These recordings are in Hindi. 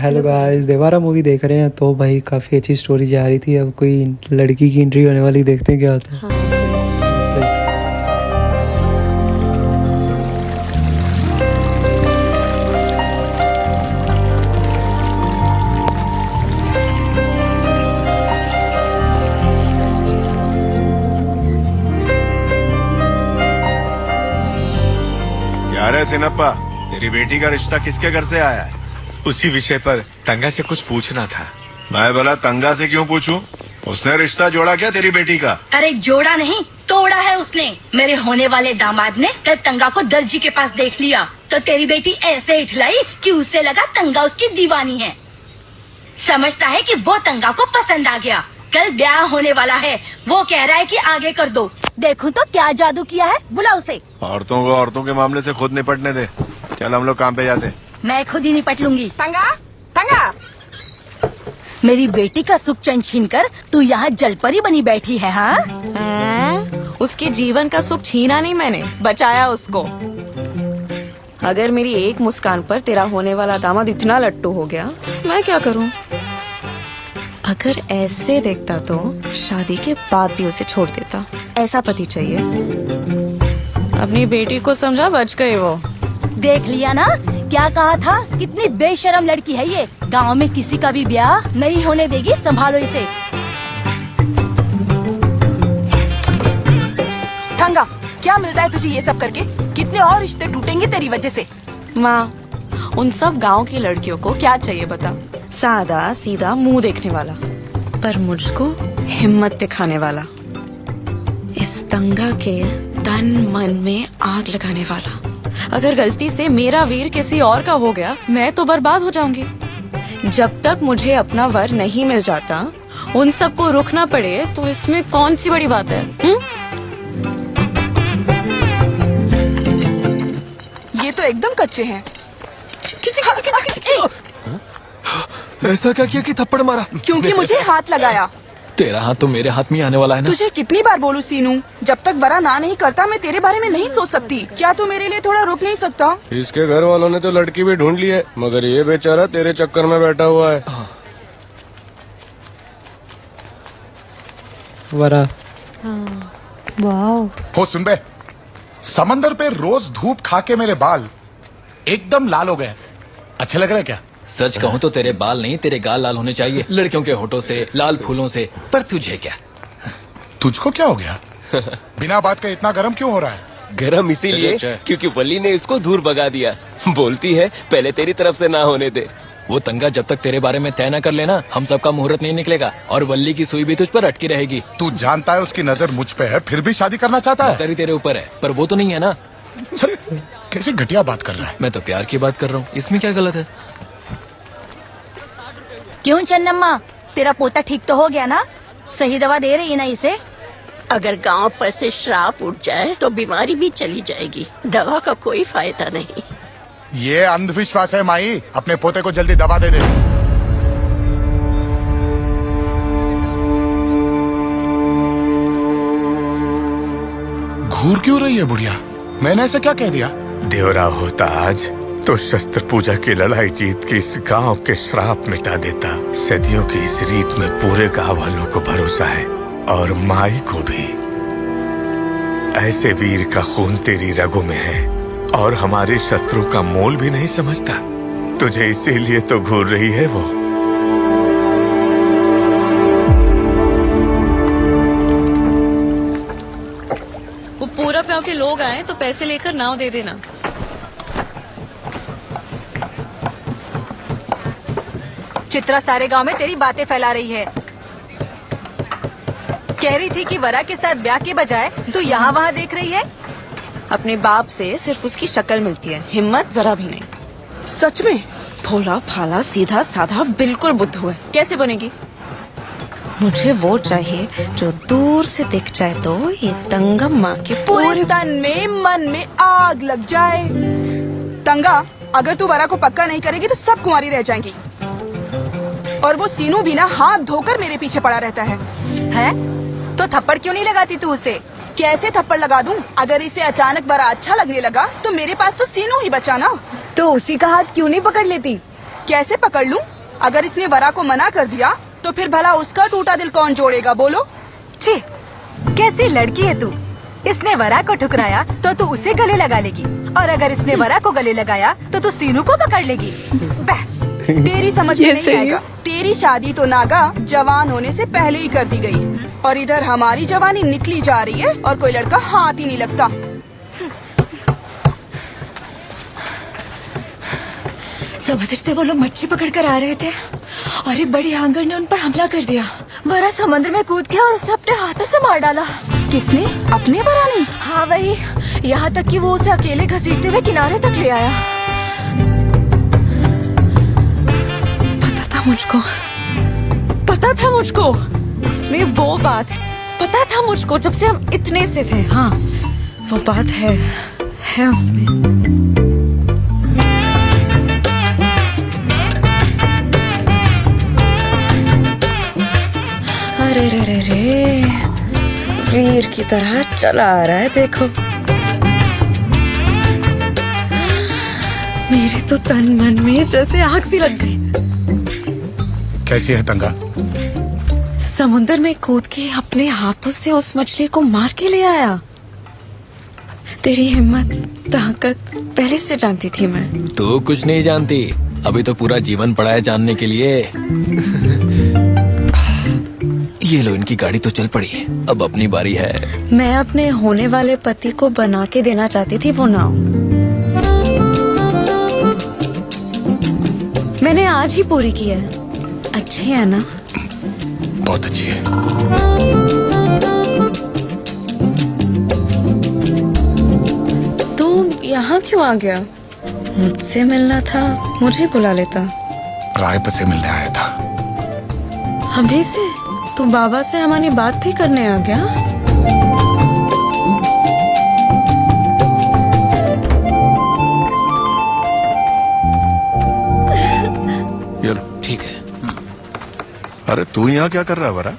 हेलो गाइस, देवारा मूवी देख रहे हैं तो भाई काफ़ी अच्छी स्टोरी जा रही थी। अब कोई लड़की की एंट्री होने वाली, देखते हैं क्या होता है। यार है सिनप्पा, तेरी बेटी का रिश्ता किसके घर से आया है? उसी विषय पर तंगा से कुछ पूछना था। मैं बोला तंगा से क्यों पूछूं? उसने रिश्ता जोड़ा क्या तेरी बेटी का? अरे जोड़ा नहीं, तोड़ा है उसने। मेरे होने वाले दामाद ने कल तंगा को दर्जी के पास देख लिया तो तेरी बेटी ऐसे इठलाई कि उसे लगा तंगा उसकी दीवानी है। समझता है कि वो तंगा को पसंद आ गया। कल ब्याह होने वाला है, वो कह रहा है कि आगे कर दो। देखूं तो क्या जादू किया है, बुला उसे। औरतों को औरतों के मामले से खुद निपटने दे। चल हम लोग काम पे जाते। मैं खुद ही निपट लूंगी। तंगा, तंगा, मेरी बेटी का सुख चैन छीन कर तू यहाँ जलपरी बनी बैठी है। हाँ, उसके जीवन का सुख छीना नहीं, मैंने बचाया उसको। अगर मेरी एक मुस्कान पर तेरा होने वाला दामाद इतना लट्टू हो गया, मैं क्या करूं? अगर ऐसे देखता तो शादी के बाद भी उसे छोड़ देता। ऐसा पति चाहिए। अपनी बेटी को समझा, बच गई वो। देख लिया ना, क्या कहा था? कितनी बेशरम लड़की है ये। गांव में किसी का भी ब्याह नहीं होने देगी, संभालो इसे। तंगा, क्या मिलता है तुझे ये सब करके? कितने और रिश्ते टूटेंगे तेरी वजह से। माँ, उन सब गांव की लड़कियों को क्या चाहिए बता? सादा सीधा मुंह देखने वाला, पर मुझको हिम्मत दिखाने वाला। इस तंगा के तन मन में आग लगाने वाला। अगर गलती से मेरा वीर किसी और का हो गया, मैं तो बर्बाद हो जाऊंगी। जब तक मुझे अपना वर नहीं मिल जाता, उन सबको रुकना पड़े, तो इसमें कौन सी बड़ी बात है? ये तो एकदम कच्चे हैं। खिची, खिची, खिची, खिची, खिची। ऐसा क्या किया कि थप्पड़ मारा? क्योंकि मुझे हाथ लगाया। तेरा हाथ तो मेरे हाथ में ही आने वाला है ना। तुझे कितनी बार बोलूं सीनू, जब तक बड़ा ना नहीं करता मैं तेरे बारे में नहीं सोच सकती। क्या तू मेरे लिए थोड़ा रुक नहीं सकता? इसके घर वालों ने तो लड़की भी ढूंढ ली है, मगर ये बेचारा तेरे चक्कर में बैठा हुआ है। वरा हो सुन बे, समंदर पे रोज धूप खा के मेरे बाल एकदम लाल हो गए। अच्छे लग रहे हैं क्या? सच कहूँ तो तेरे बाल नहीं, तेरे गाल लाल होने चाहिए, लड़कियों के होठों से, लाल फूलों से। पर तुझे क्या? तुझको क्या हो गया? बिना बात के इतना गर्म क्यों हो रहा है? गरम इसीलिए क्योंकि वली ने इसको दूर भगा दिया। बोलती है पहले तेरी तरफ से ना होने दे। वो तंगा जब तक तेरे बारे में तय न कर लेना, हम सबका मुहूर्त नहीं निकलेगा और वल्ली की सुई भी तुझ पर अटकी रहेगी। तू जानता है उसकी नजर मुझ पे है, फिर भी शादी करना चाहता है। नजर ही तेरे ऊपर है, पर वो तो नहीं है ना। कैसी घटिया बात कर रहा है। मैं तो प्यार की बात कर रहा हूँ, इसमें क्या गलत है? क्यों चन्नम्मा, तेरा पोता ठीक तो हो गया ना? सही दवा दे रही है ना इसे? अगर गांव पर से श्राप उठ जाए तो बीमारी भी चली जाएगी। दवा का कोई फायदा नहीं। ये अंधविश्वास है माई, अपने पोते को जल्दी दवा दे दे। घूर क्यों रही है बुढ़िया? मैंने ऐसा क्या कह दिया? देवरा होता आज तो शस्त्र पूजा की लड़ाई जीत के इस गांव के श्राप मिटा देता। सदियों की इस रीत में पूरे गांव वालों को भरोसा है और माई को भी। ऐसे वीर का खून तेरी रगों में है और हमारे शस्त्रों का मोल भी नहीं समझता। तुझे इसीलिए तो घूर रही है वो। पूरब गांव के लोग आए तो पैसे लेकर नाव दे देना। चित्रा सारे गांव में तेरी बातें फैला रही है। कह रही थी कि वरा के साथ ब्याह के बजाय तू यहाँ वहाँ देख रही है। अपने बाप से सिर्फ उसकी शक्ल मिलती है, हिम्मत जरा भी नहीं। सच में? भोला भाला सीधा साधा बिल्कुल बुद्धू है। कैसे बनेगी? मुझे वो चाहिए जो दूर से दिख जाए तो ये तंगम माँ के पूरे तन में मन में आग लग जाए। तंगा, अगर तू वरा को पक्का नहीं करेगी तो सब कुंवारी रह जाएंगी। और वो सीनू भी ना हाथ धोकर मेरे पीछे पड़ा रहता है। हैं? तो थप्पड़ क्यों नहीं लगाती तू उसे? कैसे थप्पड़ लगा दूं? अगर इसे अचानक बड़ा अच्छा लगने लगा तो मेरे पास तो सीनू ही बचा ना। तो उसी का हाथ क्यों नहीं पकड़ लेती? कैसे पकड़ लूं? अगर इसने वरा को मना कर दिया तो फिर भला उसका टूटा दिल कौन जोड़ेगा बोलो? छी, कैसी लड़की है तू? इसने वरा को ठुकराया तो तू उसे गले लगा लेगी, और अगर इसने वरा को गले लगाया तो तू सीनू को पकड़ लेगी। तेरी समझ में नहीं आएगा। तेरी शादी तो नागा जवान होने से पहले ही कर दी गई, और इधर हमारी जवानी निकली जा रही है और कोई लड़का हाथ ही नहीं लगता। समुद्र से वो लोग मच्छी पकड़ कर आ रहे थे और एक बड़ी हांगर ने उन पर हमला कर दिया। वरा समुद्र में कूद गया और उसे अपने हाथों से मार डाला। किसने? अपने वरा ने? हाँ वही, यहाँ तक कि वो उसे अकेले घसीटते हुए किनारे तक ले आया। पता था मुझको उसमें वो बात है। पता था मुझको जब से हम इतने से थे। हाँ, वो बात है उसमें। अरे रे वीर की तरह चला आ रहा है देखो। मेरे तो तन मन में जैसे आग सी लग गई। कैसी है तंगा? समुद्र में कूद के अपने हाथों से उस मछली को मार के ले आया। तेरी हिम्मत ताकत पहले से जानती थी मैं। तू कुछ नहीं जानती, अभी तो पूरा जीवन पड़ा है जानने के लिए। ये लो, इनकी गाड़ी तो चल पड़ी, अब अपनी बारी है। मैं अपने होने वाले पति को बना के देना चाहती थी वो नाव। मैंने आज ही पूरी की है। अच्छी है ना? बहुत अच्छी है। तू यहाँ क्यों आ गया? मुझसे मिलना था, मुझे बुला लेता। राय से मिलने आया था। अभी से? तू बाबा से हमारी बात भी करने आ गया? ये लो। ठीक है। अरे तू यहाँ क्या कर रहा है वरा?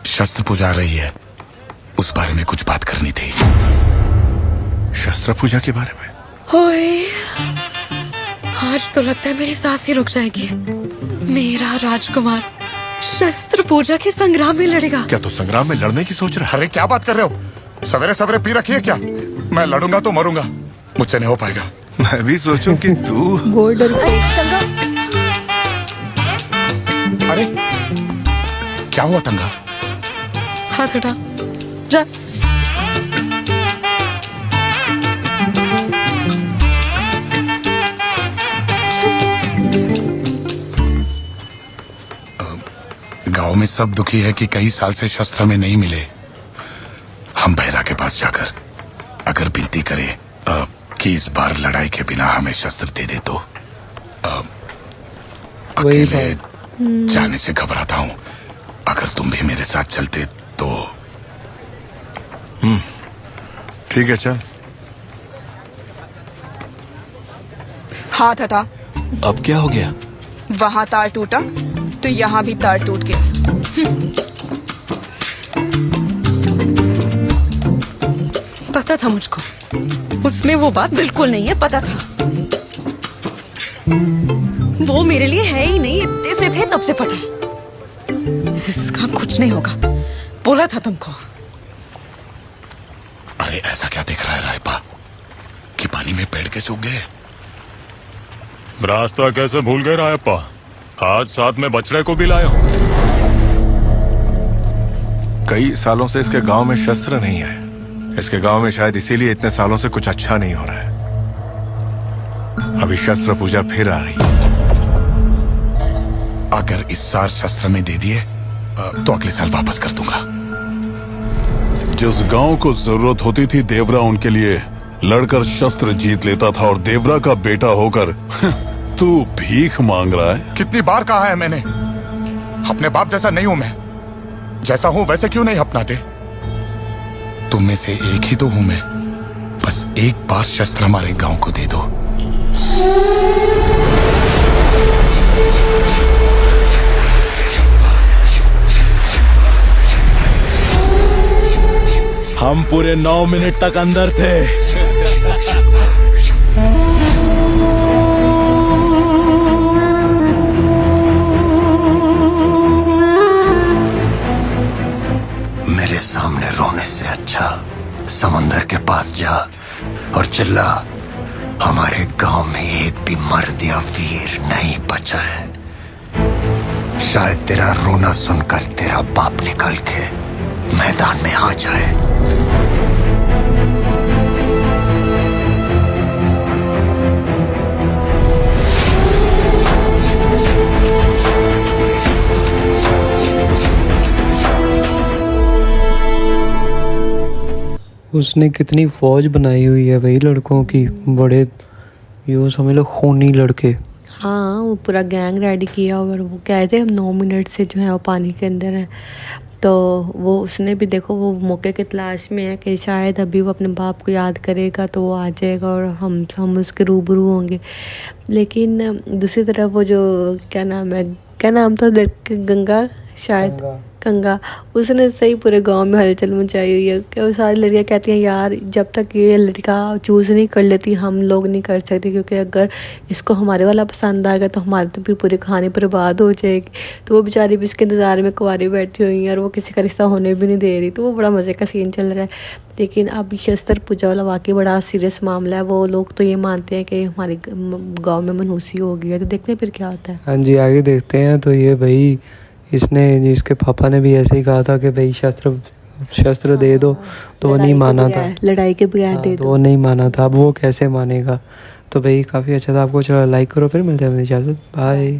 शस्त्र पूजा रही है, उस बारे में कुछ बात करनी थी। शस्त्र पूजा के बारे में? ओए, आज तो लगता है मेरी सांस ही रुक जाएगी। मेरा राजकुमार शस्त्र पूजा के संग्राम में लड़ेगा। क्या तू संग्राम में लड़ने की सोच रहा है? अरे क्या बात कर रहे हो? सवेरे सवेरे पी रखी है क्या? मैं लड़ूंगा तो मरूंगा, मुझसे नहीं हो पाएगा। मैं भी सोचूं कि तू अरे क्या हुआ तंगा? हाथ हटा जा। गांव में सब दुखी है कि कई साल से शस्त्र में नहीं मिले। हम बहरा के पास जाकर अगर विनती करें कि इस बार लड़ाई के बिना हमें शस्त्र दे दे तो अकेले जाने से घबराता हूं। अगर तुम भी मेरे साथ चलते तो। ठीक है, चल। हाथ हटा। अब क्या हो गया? वहाँ तार टूटा तो यहाँ भी तार टूट गया। पता था मुझको, उसमें वो बात बिल्कुल नहीं है। पता था वो मेरे लिए है ही नहीं। इतने से थे तब से पता है इसका कुछ नहीं होगा। बोला था तुमको। अरे ऐसा क्या दिख रहा है रायपा कि पानी में पेड़ के सूख गए? रास्ता कैसे भूल गए रायप्पा? आज साथ में बछड़े को भी लाया हूँ। कई सालों से इसके गांव में शस्त्र नहीं है। इसके गांव में शायद इसीलिए इतने सालों से कुछ अच्छा नहीं हो रहा है। अभी शस्त्र पूजा फिर आ रही है। अगर इस साल शस्त्र में दे दिए तो अगले साल वापस कर दूंगा। जिस गांव को जरूरत होती थी देवरा उनके लिए लड़कर शस्त्र जीत लेता था, और देवरा का बेटा होकर तू भीख मांग रहा है। कितनी बार कहा है मैंने, अपने बाप जैसा नहीं हूं मैं। जैसा हूं वैसे क्यों नहीं अपनाते? तुम में से एक ही तो हूं मैं। बस एक बार शस्त्र हमारे गांव को दे दो। हम पूरे 9 मिनट तक अंदर थे। चिल्ला, हमारे गांव में एक भी मर्द या वीर नहीं बचा है। शायद तेरा रोना सुनकर तेरा बाप निकल के मैदान में आ जाए। उसने कितनी फौज बनाई हुई है भाई लड़कों की, बड़े यूँ समझ लो खूनी लड़के। हाँ, वो पूरा गैंग रेडी किया और वो कहते हम 9 मिनट से जो है वो पानी के अंदर है। तो वो उसने भी देखो वो मौके की तलाश में है कि शायद अभी वो अपने बाप को याद करेगा तो वो आ जाएगा और हम उसके रूबरू होंगे। लेकिन दूसरी तरफ वो जो क्या नाम था लड़के, गंगा शायद, गंगा, उसने सही पूरे गांव में हलचल मचाई हुई है कि वो सारी लड़कियां कहती हैं यार जब तक ये लड़का चूज़ नहीं कर लेती हम लोग नहीं कर सकते, क्योंकि अगर इसको हमारे वाला पसंद आ गया तो हमारे तो फिर पूरी कहानी बर्बाद हो जाएगी। तो वो बेचारी भी इसके इंतज़ार में कुंवारी बैठी हुई है और वो किसी का रिश्ता होने भी नहीं दे रही। तो वो बड़ा मज़े का सीन चल रहा है। लेकिन अब शस्त्र पूजा वाला वाकई बड़ा सीरियस मामला है। वो लोग तो ये मानते हैं कि हमारे गाँव में मनहूसी हो गई है। तो देखते हैं फिर क्या होता है। हाँ जी, आगे देखते हैं। तो ये भाई इसने, इसके पापा ने भी ऐसे ही कहा था कि भाई शस्त्र दे दो, तो वो नहीं माना था, लड़ाई के बगैर दे दो, वो नहीं माना था। अब वो कैसे मानेगा। तो भाई काफ़ी अच्छा था। आपको चलो लाइक करो, फिर मिलते हैं। इजाज़त, बाय।